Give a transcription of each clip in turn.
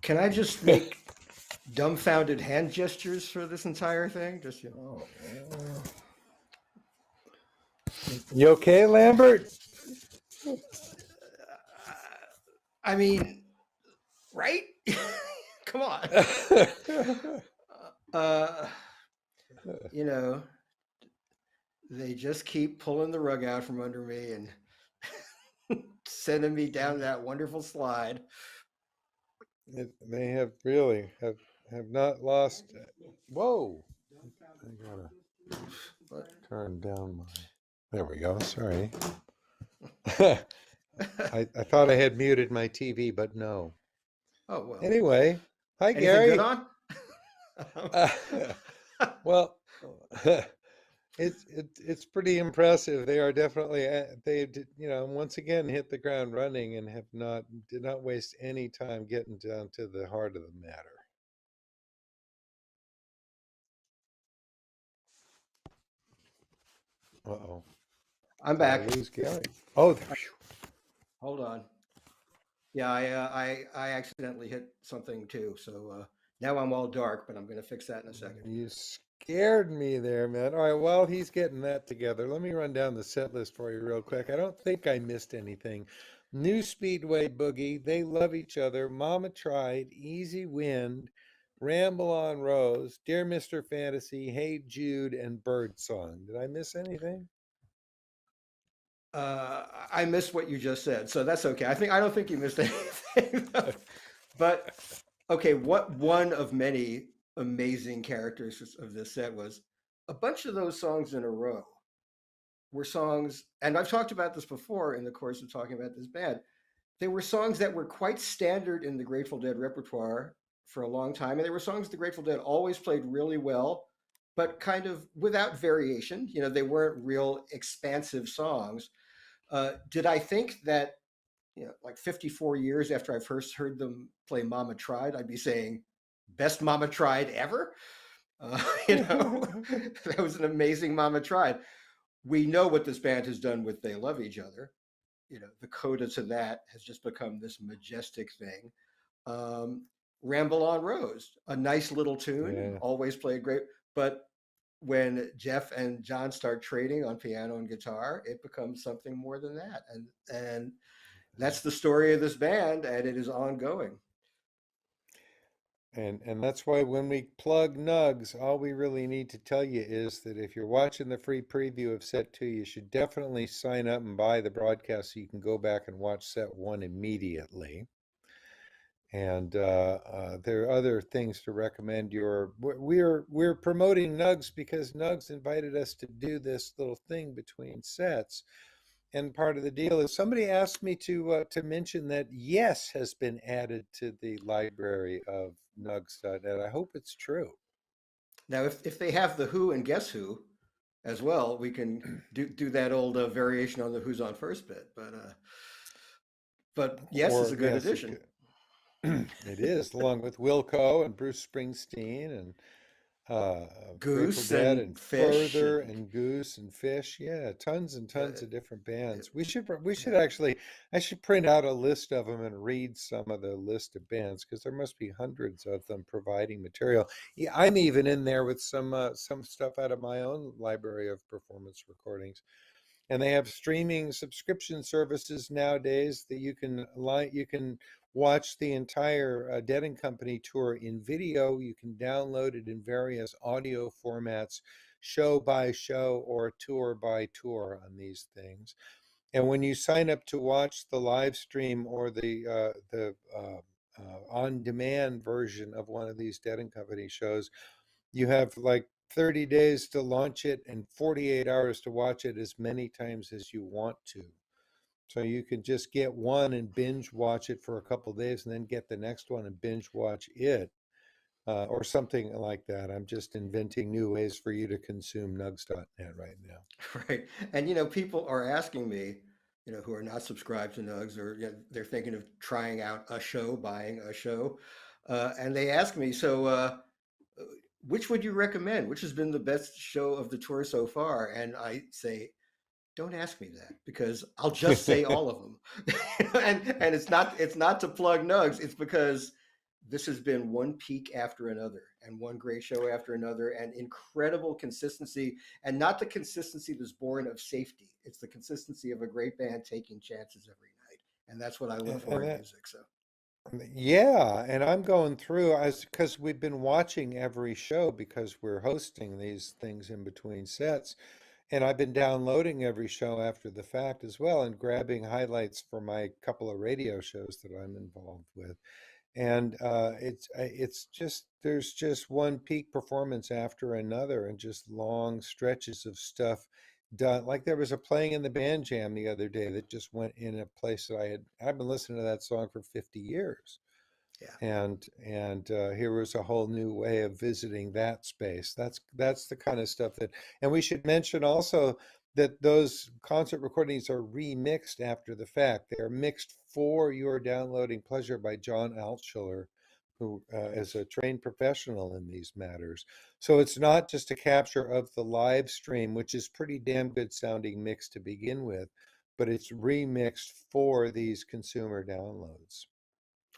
Can I just make dumbfounded hand gestures for this entire thing? Just, You okay, Lambert? I mean, right? Come on. Uh, you know, they just keep pulling the rug out from under me and sending me down that wonderful slide. They have really have not lost. Whoa! I gotta But, turn down my. There we go. Sorry. I thought I had muted my TV, but no. oh well. Anyway, hi Anything good Gary. on? Uh, well, it's pretty impressive. They are definitely once again hit the ground running and did not waste any time getting down to the heart of the matter. Uh-oh. I'm Did I back. lose Gary? Oh, Hold on. Yeah, I accidentally hit something too. So now I'm all dark, but I'm going to fix that in a second. you scared me there, man. All right, while he's getting that together, let me run down the set list for you real quick. I don't think I missed anything. New Speedway Boogie, They Love Each Other, Mama Tried, Easy Wind, Ramble on Rose, Dear Mr. Fantasy, Hey Jude, and Bird Song. Did I miss anything? I missed what you just said, so that's okay. I don't think you missed anything. But okay, what one of many amazing characters of this set was a bunch of those songs in a row were songs, and I've talked about this before in the course of talking about this band. They were songs that were quite standard in the Grateful Dead repertoire for a long time, and they were songs the Grateful Dead always played really well, but kind of without variation. They weren't real expansive songs. Did I think that, like 54 years after I first heard them play Mama Tried, I'd be saying, best Mama Tried ever? That was an amazing Mama Tried. We know what this band has done with They Love Each Other. The coda to that has just become this majestic thing. Um, Ramble on Rose, a nice little tune, Yeah. always played great. But when Jeff and John start trading on piano and guitar, it becomes something more than that. And that's the story of this band, and it is ongoing. And that's why when we plug Nugs, all we really need to tell you is that if you're watching the free preview of set 2, you should definitely sign up and buy the broadcast so you can go back and watch set 1 immediately. And there are other things to recommend. We're promoting Nugs because Nugs invited us to do this little thing between sets. And part of the deal is somebody asked me to mention that Yes has been added to the library of Nugs.net. I hope it's true. Now, if they have the Who and Guess Who as well, we can do that old variation on the Who's on First bit. But Yes is Or a good yes, addition. it is, along with Wilco and Bruce Springsteen and uh, Grateful Goose Dead and and Fish Further and and Goose and Fish. Yeah, tons and uh, tons of different bands. We should yeah. actually I should print out a list of them and read some of the list of bands because there must be hundreds of them providing material. Yeah, I'm even in there with some stuff out of my own library of performance recordings. And they have streaming subscription services nowadays that you can watch the entire Dead and Company tour in video. You can download it in various audio formats, show by show or tour by tour on these things. And when you sign up to watch the live stream or the on-demand version of one of these Dead and Company shows, you have like 30 days to launch it and 48 hours to watch it as many times as you want to. So you can just get one and binge watch it for a couple days and then get the next one and binge watch it, or something like that. I'm just inventing new ways for you to consume nugs.net right now. Right. And people are asking me, who are not subscribed to Nugs, or they're thinking of trying out a show, buying a show, and they ask me, so which would you recommend? Which has been the best show of the tour so far? And I say, don't ask me that because I'll just say all of them. And it's not to plug Nugs. It's because this has been one peak after another and one great show after another and incredible consistency, and not the consistency that's born of safety. It's the consistency of a great band taking chances every night. And that's what I look for And in that, music. So, yeah, and I'm going through as because we've been watching every show because we're hosting these things in between sets. And I've been downloading every show after the fact as well and grabbing highlights for my couple of radio shows that I'm involved with. And it's just there's just one peak performance after another and just long stretches of stuff done. Like there was a playing in the band jam the other day that just went in a place that I've been listening to that song for 50 years. yeah. And here was a whole new way of visiting that space. That's the kind of stuff that, and we should mention also that those concert recordings are remixed after the fact. They are mixed for your downloading pleasure by John Altschuler, who is a trained professional in these matters. So it's not just a capture of the live stream, which is pretty damn good sounding mix to begin with, but it's remixed for these consumer downloads.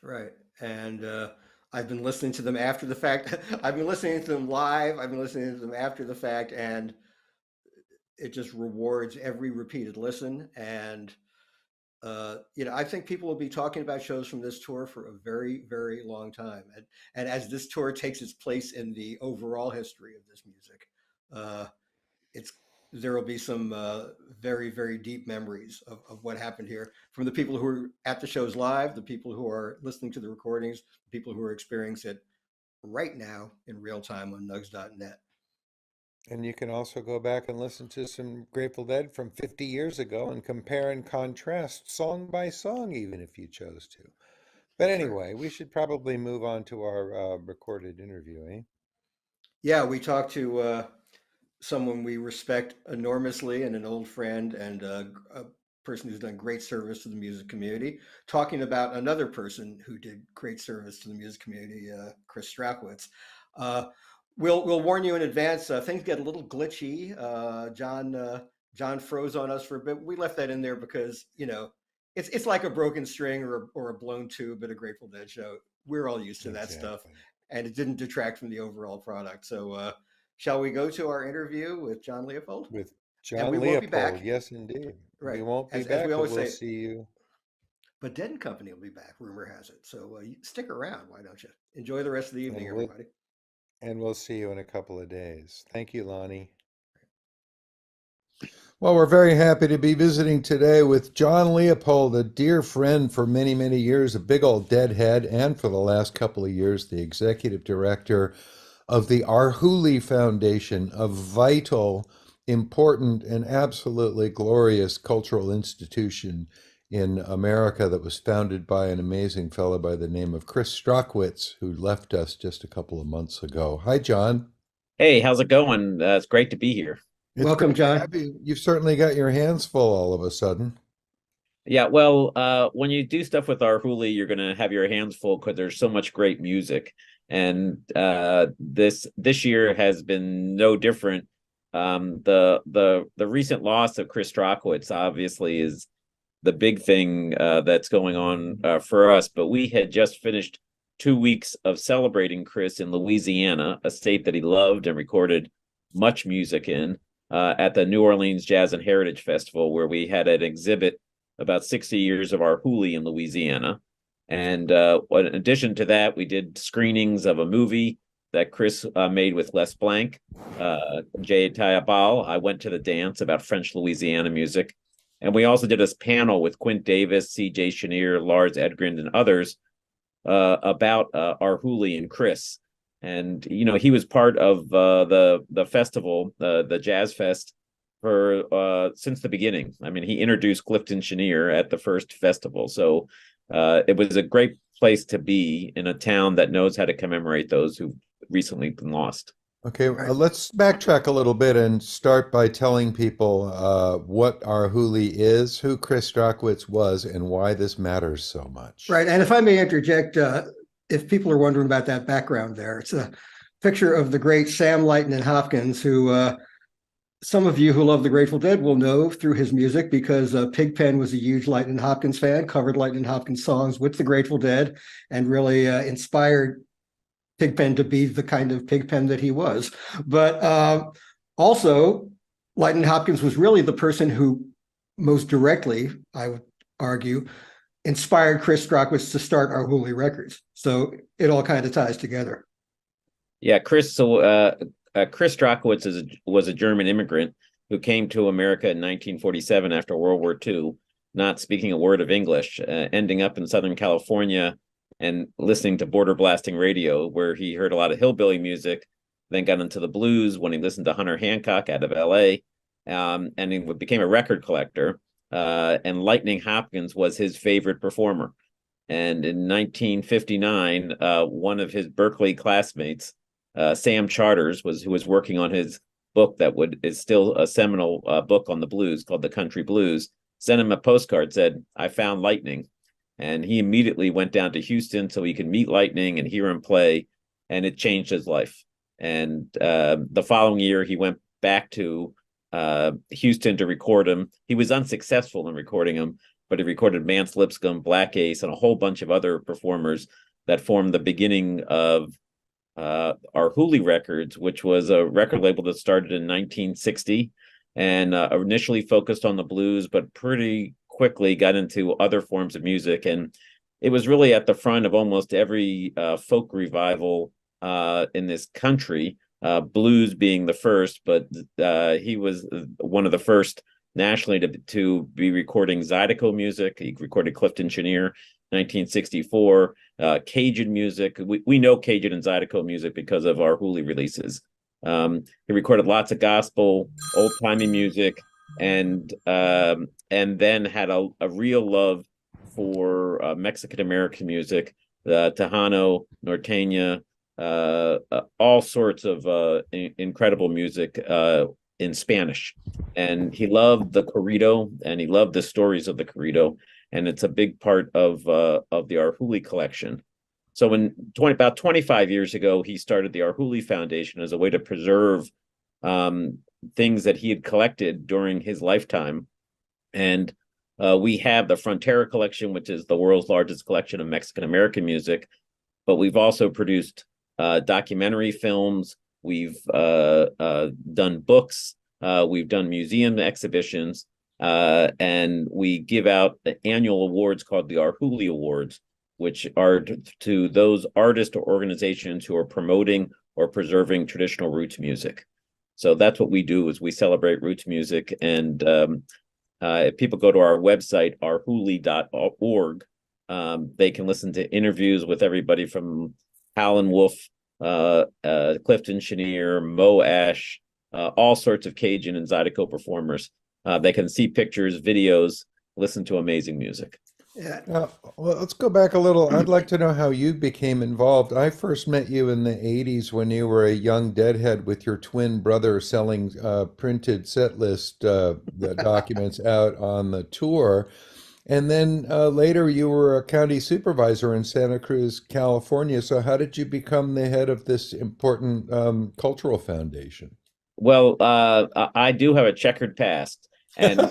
Right. And I've been listening to them after the fact. I've been listening to them live. I've been listening to them after the fact, and it just rewards every repeated listen. And I think people will be talking about shows from this tour for a very, very long time. And as this tour takes its place in the overall history of this music, uh, it's there will be some very, very deep memories of what happened here from the people who are at the shows live, the people who are listening to the recordings, the people who are experiencing it right now in real time on nugs.net. And you can also go back and listen to some Grateful Dead from 50 years ago and compare and contrast song by song, even if you chose to. But That's right. anyway, we should probably move on to our recorded interview, eh? Yeah, we talked to someone we respect enormously and an old friend and a person who's done great service to the music community, talking about another person who did great service to the music community, Chris Strachwitz. Uh, we'll warn you in advance. Things get a little glitchy. John froze on us for a bit. We left that in there because it's like a broken string or a blown tube at a Grateful Dead show. We're all used to that stuff, Exactly. and it didn't detract from the overall product. So shall we go to our interview with John Leopold? With And we John won't be Leopold, back, yes, indeed. We right? won't be As we back, but always we'll say, see you, but Dead and Company will be back. Rumor has it. So stick around. Why don't you enjoy the rest of the evening, and we'll everybody? we'll see you in a couple of days. Thank you, Lonnie. Well, we're very happy to be visiting today with John Leopold, a dear friend for many, many years, a big old deadhead, and for the last couple of years, the executive director of the Arhoolie Foundation, a vital, important, and absolutely glorious cultural institution in America that was founded by an amazing fellow by the name of Chris Strachwitz, who left us just a couple of months ago. Hi, John. Hey, how's it going? It's great to be here. It's Welcome, great to John. have you. You've certainly got your hands full all of a sudden. Yeah, well, when you do stuff with our Huli, you're gonna have your hands full because there's so much great music, and this year has been no different. The recent loss of Chris Strachwitz obviously is the big thing that's going on for us. But we had just finished 2 weeks of celebrating Chris in Louisiana, a state that he loved and recorded much music in, at the New Orleans Jazz and Heritage Festival, where we had an exhibit about 60 years of our Huli in Louisiana. And in addition to that, we did screenings of a movie that Chris made with Les Blanc, Jay Tayabal. I went to the dance about French Louisiana music. And we also did a panel with Quint Davis, C.J. Chenier, Lars Edgren, and others about our Huli and Chris. And he was part of the festival, the Jazz Fest, for since the beginning. I mean, he introduced Clifton Chenier at the first festival, so it was a great place to be in a town that knows how to commemorate those who've recently been lost. Okay, Right. let's backtrack a little bit and start by telling people what our Huli is, who Chris Strachwitz was, and why this matters so much. Right. And if I may interject, if people are wondering about that background there, it's a picture of the great Sam Lighton and Hopkins, who some of you who love the Grateful Dead will know through his music because Pigpen was a huge Lightning Hopkins fan, covered Lightning Hopkins songs with the Grateful Dead, and really inspired Pigpen to be the kind of Pigpen that he was. But also, Lightning Hopkins was really the person who most directly, I would argue, inspired Chris Strachwitz to start Our Hooli Records. So it all kind of ties together. Yeah, Chris. So Chris Strachwitz was a German immigrant who came to America in 1947 after World War II, not speaking a word of English, ending up in Southern California and listening to border blasting radio, where he heard a lot of hillbilly music, then got into the blues when he listened to Hunter Hancock out of L.A., and he became a record collector. And Lightning Hopkins was his favorite performer. And in 1959, one of his Berkeley classmates, Sam Charters, who was working on his book is still a seminal book on the blues called The Country Blues, sent him a postcard, said, "I found Lightning." And he immediately went down to Houston so he could meet Lightning and hear him play, and it changed his life. And the following year, he went back to Houston to record him. He was unsuccessful in recording him, but he recorded Mance Lipscomb, Black Ace, and a whole bunch of other performers that formed the beginning of Our Hooli Records, which was a record label that started in 1960 and initially focused on the blues, but pretty quickly got into other forms of music. And it was really at the front of almost every folk revival in this country, blues being the first, but he was one of the first nationally to be recording Zydeco music. He recorded Clifton Chenier, 1964, Cajun music. We know Cajun and Zydeco music because of Our Hooli releases. He recorded lots of gospel, old-timey music, and then had a real love for Mexican-American music, Tejano, Norteña, all sorts of incredible music in Spanish. And he loved the corrido, and he loved the stories of the corrido, and it's a big part of the Our Hooli collection. So about 25 years ago, he started the Our Hooli Foundation as a way to preserve things that he had collected during his lifetime. And we have the Frontera collection, which is the world's largest collection of Mexican-American music, but we've also produced documentary films. We've done books. We've done museum exhibitions, and we give out the annual awards called the Our Hooli Awards, which are to those artists or organizations who are promoting or preserving traditional roots music. So that's what we do, is we celebrate roots music. And if people go to our website, ourhooli.org, they can listen to interviews with everybody from Howlin' Wolf, Clifton Chenier, Mo Ash, all sorts of Cajun and Zydeco performers. They can see pictures, videos, listen to amazing music. Yeah. Well, let's go back a little. I'd like to know how you became involved. I first met you in the 80s when you were a young deadhead with your twin brother selling printed set list documents out on the tour. And then later you were a county supervisor in Santa Cruz, California. So how did you become the head of this important cultural foundation? Well, I do have a checkered past. And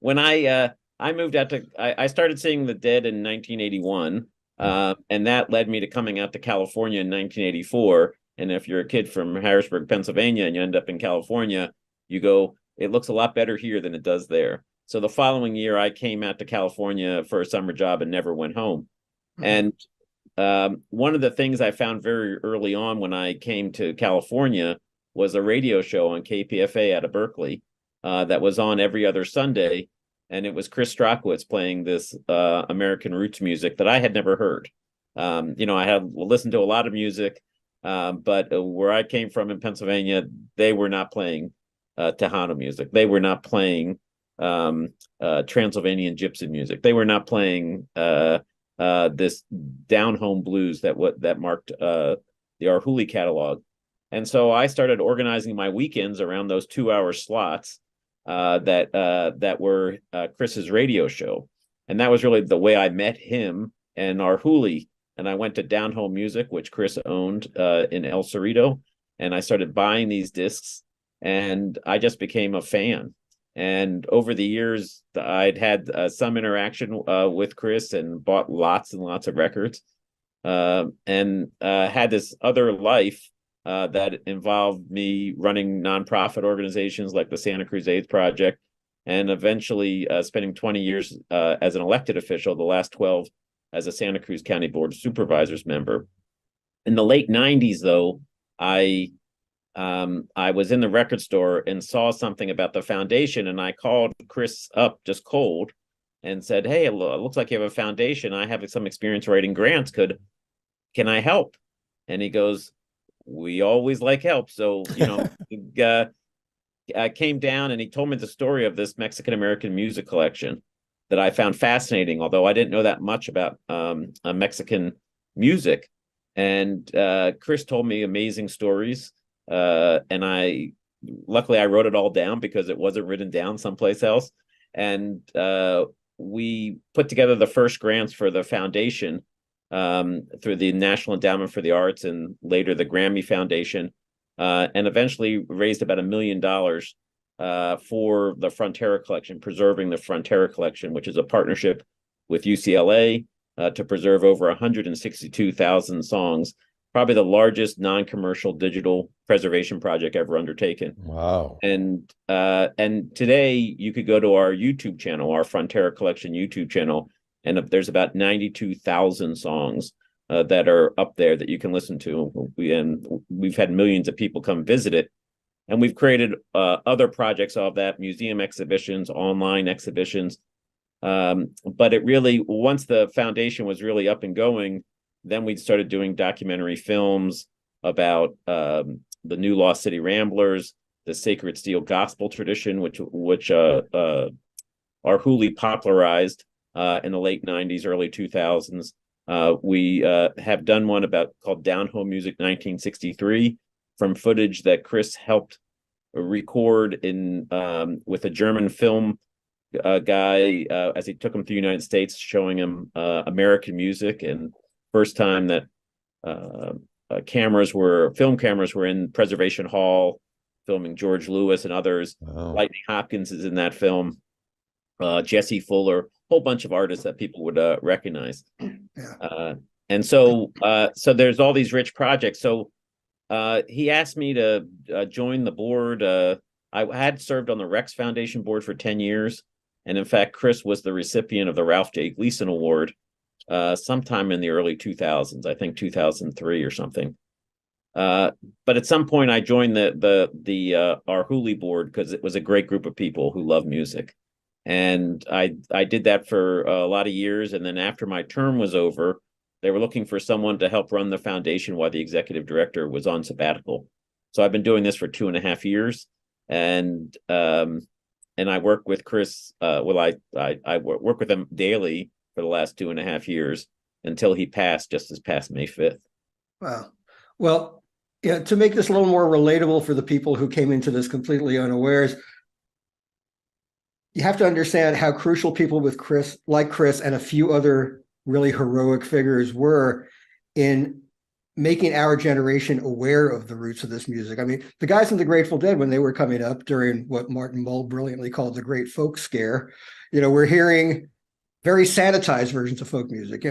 when I moved out I started seeing the Dead in 1981, and that led me to coming out to California in 1984. And if you're a kid from Harrisburg, Pennsylvania, and you end up in California, you go, it looks a lot better here than it does there. So the following year, I came out to California for a summer job and never went home. Mm-hmm. And one of the things I found very early on when I came to California was a radio show on KPFA out of Berkeley that was on every other Sunday. And it was Chris Strachwitz playing this American roots music that I had never heard. I had listened to a lot of music, but where I came from in Pennsylvania, they were not playing Tejano music. They were not playing Transylvanian gypsy music. They were not playing this down home blues that marked the Our Hooli catalog. And so I started organizing my weekends around those 2-hour slots that were Chris's radio show. And that was really the way I met him and Our Hooli. And I went to Down Home Music, which Chris owned in El Cerrito. and I started buying these discs, and I just became a fan. And over the years, I'd had some interaction with Chris and bought lots and lots of records, and had this other life that involved me running nonprofit organizations like the Santa Cruz AIDS Project, and eventually spending 20 years as an elected official, the last 12 as a Santa Cruz County Board of Supervisors member. In the late 90s, though, I was in the record store and saw something about the foundation, and I called Chris up just cold and said, "Hey, it looks like you have a foundation. I have some experience writing grants. Can I help?" And he goes, "We always like help." So, I came down and he told me the story of this Mexican American music collection that I found fascinating, although I didn't know that much about Mexican music. And Chris told me amazing stories. And luckily I wrote it all down because it wasn't written down someplace else. And we put together the first grants for the foundation through the National Endowment for the Arts and later the Grammy Foundation, and eventually raised about $1 million for the Frontera Collection, preserving the Frontera Collection, which is a partnership with UCLA to preserve over 162,000 songs, probably the largest non-commercial digital preservation project ever undertaken. Wow. And today you could go to our YouTube channel, our Frontera Collection YouTube channel, and there's about 92,000 songs that are up there that you can listen to. And we've had millions of people come visit it. And we've created other projects of that, museum exhibitions, online exhibitions. But it really, once the foundation was really up and going, then we started doing documentary films about the New Lost City Ramblers, the Sacred Steel Gospel tradition, which our Hooli popularized in the late 90s, early 2000s. We have done one called Down Home Music 1963, from footage that Chris helped record with a German film guy as he took him through the United States, showing him American music. And first time that film cameras were in Preservation Hall, filming George Lewis and others. Wow. Lightning Hopkins is in that film. Jesse Fuller, whole bunch of artists that people would recognize. Yeah. And so there's all these rich projects. So he asked me to join the board. I had served on the Rex Foundation board for 10 years. And in fact, Chris was the recipient of the Ralph J. Gleason Award sometime in the early 2000s, I think 2003 or something. But at some point I joined our Hooli board because it was a great group of people who love music. And I did that for a lot of years. And then after my term was over, they were looking for someone to help run the foundation while the executive director was on sabbatical. So I've been doing this for 2.5 years. And I work with Chris. I work with him daily for the last 2.5 years until he passed just this past May 5th. Wow. Well, yeah, to make this a little more relatable for the people who came into this completely unawares, you have to understand how crucial people like Chris and a few other really heroic figures were in making our generation aware of the roots of this music. I mean, the guys in the Grateful Dead, when they were coming up during what Martin Mull brilliantly called the Great Folk Scare, we're hearing very sanitized versions of folk music.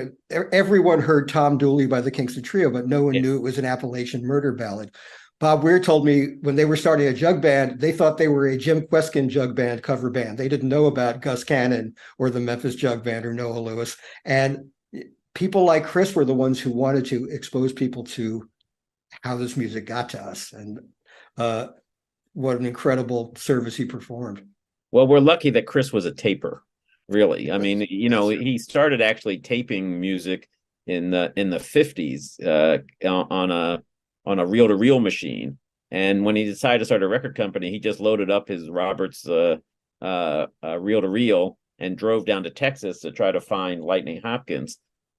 Everyone heard Tom Dooley by the Kingston Trio, but no one knew it was an Appalachian murder ballad. Bob Weir told me when they were starting a jug band, they thought they were a Jim Kweskin jug band cover band. They didn't know about Gus Cannon or the Memphis Jug Band or Noah Lewis. And people like Chris were the ones who wanted to expose people to how this music got to us. And what an incredible service he performed. Well, we're lucky that Chris was a taper, really. I mean, he started actually taping music in the 50s on a reel-to-reel machine. And when he decided to start a record company, he just loaded up his Roberts reel-to-reel and drove down to Texas to try to find Lightning Hopkins,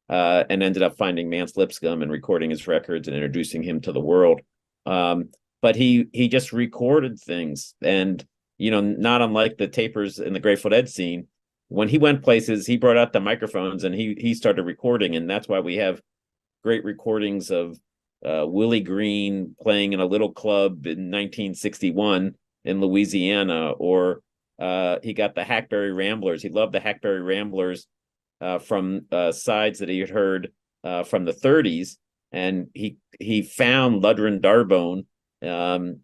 and ended up finding Mance Lipscomb and recording his records and introducing him to the world. But he just recorded things. And, not unlike the tapers in the Grateful Dead scene, when he went places, he brought out the microphones and he started recording. And that's why we have great recordings of Willie Green playing in a little club in 1961 in Louisiana, or he got the Hackberry Ramblers. He loved the Hackberry Ramblers from sides that he had heard from the 30s, and he found Ludrin Darbone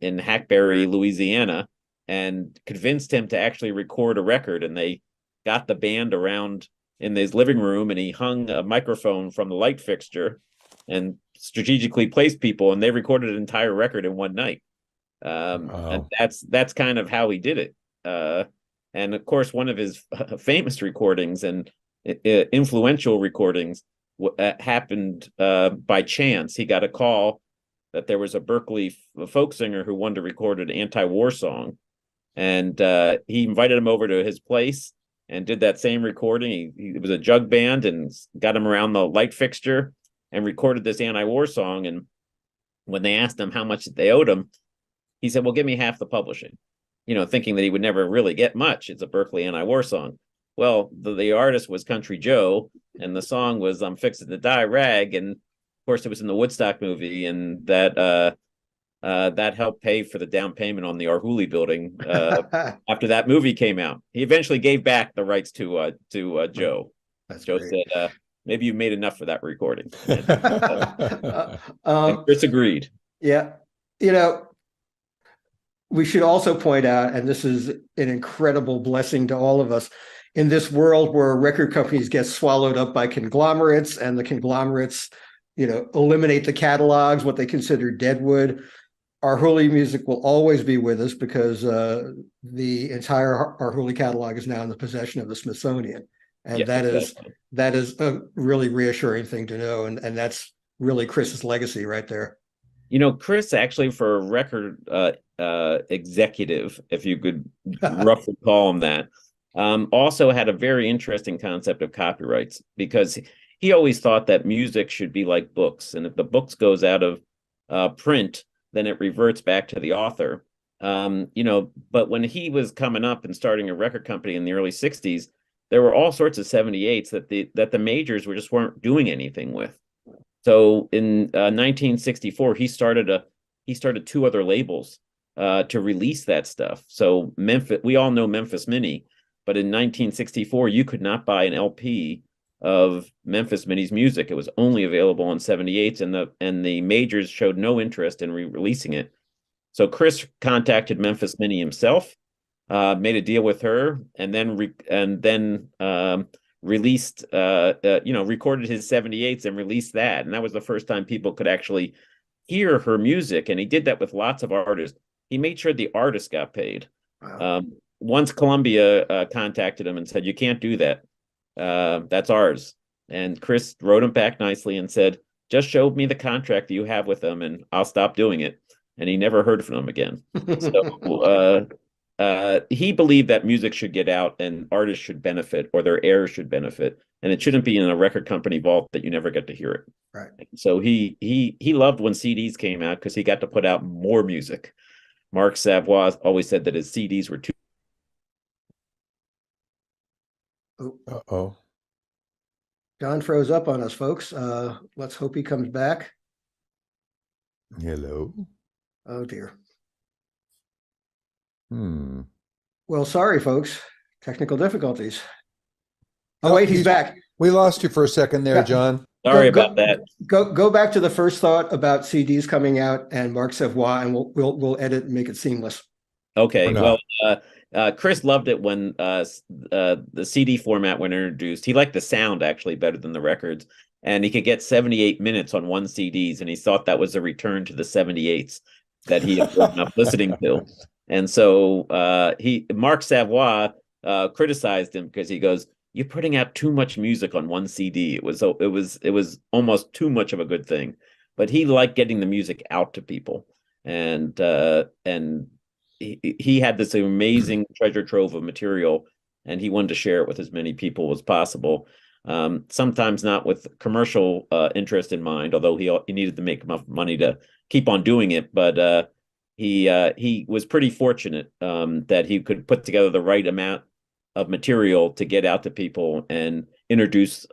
in Hackberry, Louisiana, and convinced him to actually record a record. And they got the band around in his living room, and he hung a microphone from the light fixture and strategically placed people, and they recorded an entire record in one night. And that's kind of how he did it. And of course, one of his famous recordings and influential recordings happened by chance. He got a call that there was a Berkeley folk singer who wanted to record an anti-war song, and he invited him over to his place and did that same recording. It was a jug band, and got him around the light fixture and recorded this anti-war song. And when they asked him how much they owed him, he said, well, give me half the publishing, thinking that he would never really get much. It's a Berkeley anti-war song. Well, the artist was Country Joe, and the song was I'm Fixing to Die Rag. And of course, it was in the Woodstock movie, and that helped pay for the down payment on the Arhoolie building after that movie came out. He eventually gave back the rights to Joe. Joe great. Said, maybe you made enough for that recording. And Chris agreed. Yeah. We should also point out, and this is an incredible blessing to all of us, in this world where record companies get swallowed up by conglomerates, and the conglomerates, eliminate the catalogs, what they consider deadwood. Our music will always be with us, because the entire Our catalog is now in the possession of the Smithsonian. And yes, that is a really reassuring thing to know. And that's really Chris's legacy right there. Chris, actually, for a record executive, if you could roughly call him that, also had a very interesting concept of copyrights, because he always thought that music should be like books. And if the books goes out of print, then it reverts back to the author. But when he was coming up and starting a record company in the early 60s, there were all sorts of 78s that the majors weren't doing anything with. So in 1964, he started two other labels to release that stuff. So Memphis, we all know Memphis Mini, but in 1964, you could not buy an LP of Memphis Mini's music. It was only available on 78s, and the majors showed no interest in releasing it. So Chris contacted Memphis Mini himself, made a deal with her, and then released, recorded his 78s and released that. And that was the first time people could actually hear her music. And he did that with lots of artists. He made sure the artists got paid. Wow. Once Columbia contacted him and said, you can't do that. That's ours. And Chris wrote him back nicely and said, just show me the contract that you have with them and I'll stop doing it. And he never heard from them again. So he believed that music should get out and artists should benefit, or their heirs should benefit. And it shouldn't be in a record company vault that you never get to hear it. Right. So he loved when CDs came out, because he got to put out more music. Mark Savoy always said that his CDs were too. Uh-oh. John froze up on us, folks. Let's hope he comes back. Hello. Oh, dear. Well, sorry, folks. Technical difficulties. Oh, wait, he's back. We lost you for a second there, John. Sorry about that. Go back to the first thought about CDs coming out and Mark Savoy, and we'll edit and make it seamless. Okay. Well, Chris loved it when the CD format when introduced. He liked the sound actually better than the records, and he could get 78 minutes on one CDs, and he thought that was a return to the 78s that he had grown up listening to. And so Mark Savoy criticized him because he goes, "You're putting out too much music on one CD." It was almost too much of a good thing. But he liked getting the music out to people, and he had this amazing treasure trove of material, and he wanted to share it with as many people as possible. Sometimes not with commercial interest in mind, although he needed to make enough money to keep on doing it. But he was pretty fortunate that he could put together the right amount of material to get out to people and introduce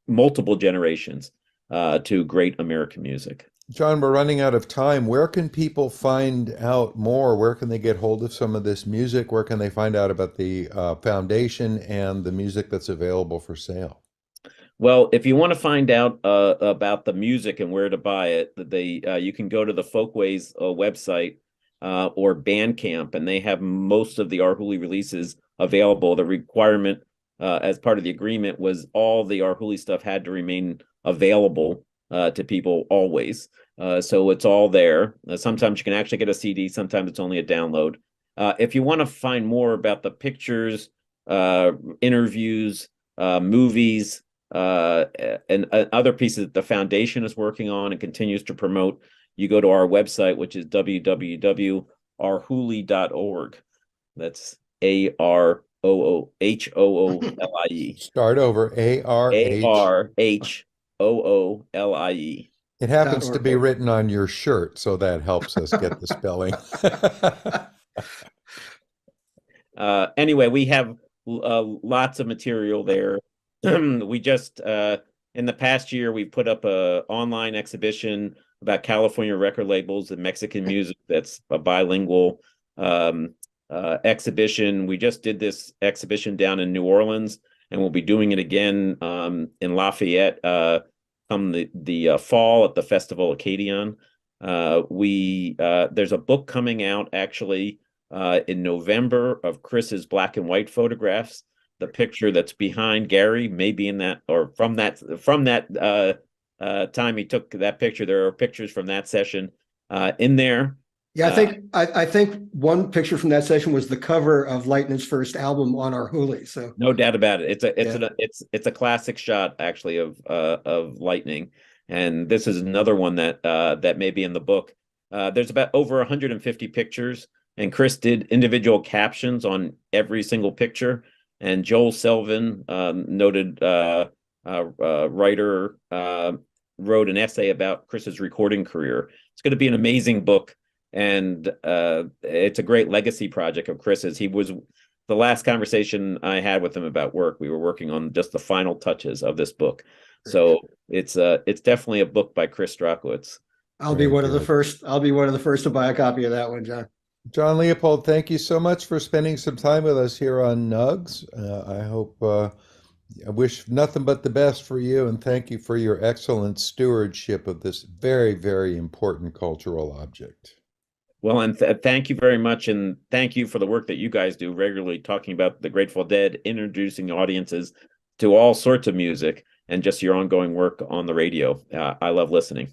multiple generations. to great American music. John, we're running out of time. Where can people find out more? Where can they get hold of some of this music? Where can they find out about the foundation and the music that's available for sale? Well, if you want to find out about the music and where to buy it, you can go to the Folkways website or Bandcamp, and they have most of the Our Hooli releases available. The requirement as part of the agreement was all the Our Hooli stuff had to remain available to people always. So it's all there. Sometimes you can actually get a CD. Sometimes it's only a download. If you want to find more about the pictures, interviews, movies, and other pieces that the foundation is working on and continues to promote, you go to our website, which is www.ourhooli.org. That's AROOHOOLIE. Start over. ARHOOLIE. It happens to be written on your shirt, so that helps us get the spelling. Anyway, we have lots of material there. We just in the past year we put up a online exhibition about California record labels and Mexican music. That's a bilingual exhibition. We just did this exhibition down in New Orleans, and we'll be doing it again in Lafayette come the fall at the Festival Acadian. There's a book coming out actually in November of Chris's black and white photographs. The picture that's behind Gary may be in that, or from that time he took that picture. There are pictures from that session in there. Yeah, I think one picture from that session was the cover of Lightning's first album on Our Hooli. So no doubt about it. It's a classic shot actually of Lightning, and this is another one that may be in the book. There's about over 150 pictures, and Chris did individual captions on every single picture. And Joel Selvin, noted writer, wrote an essay about Chris's recording career. It's going to be an amazing book. And it's a great legacy project of Chris's. He was the last conversation I had with him about work. We were working on just the final touches of this book. So it's definitely a book by Chris Strakowitz. I'll be one of the first to buy a copy of that one, John. John Leopold, thank you so much for spending some time with us here on Nugs. I wish nothing but the best for you, and thank you for your excellent stewardship of this very, very important cultural object. Well, and thank you very much, and thank you for the work that you guys do regularly, talking about the Grateful Dead, introducing audiences to all sorts of music, and just your ongoing work on the radio. I love listening.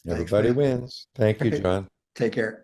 Everybody wins. Thank you, John. Take care.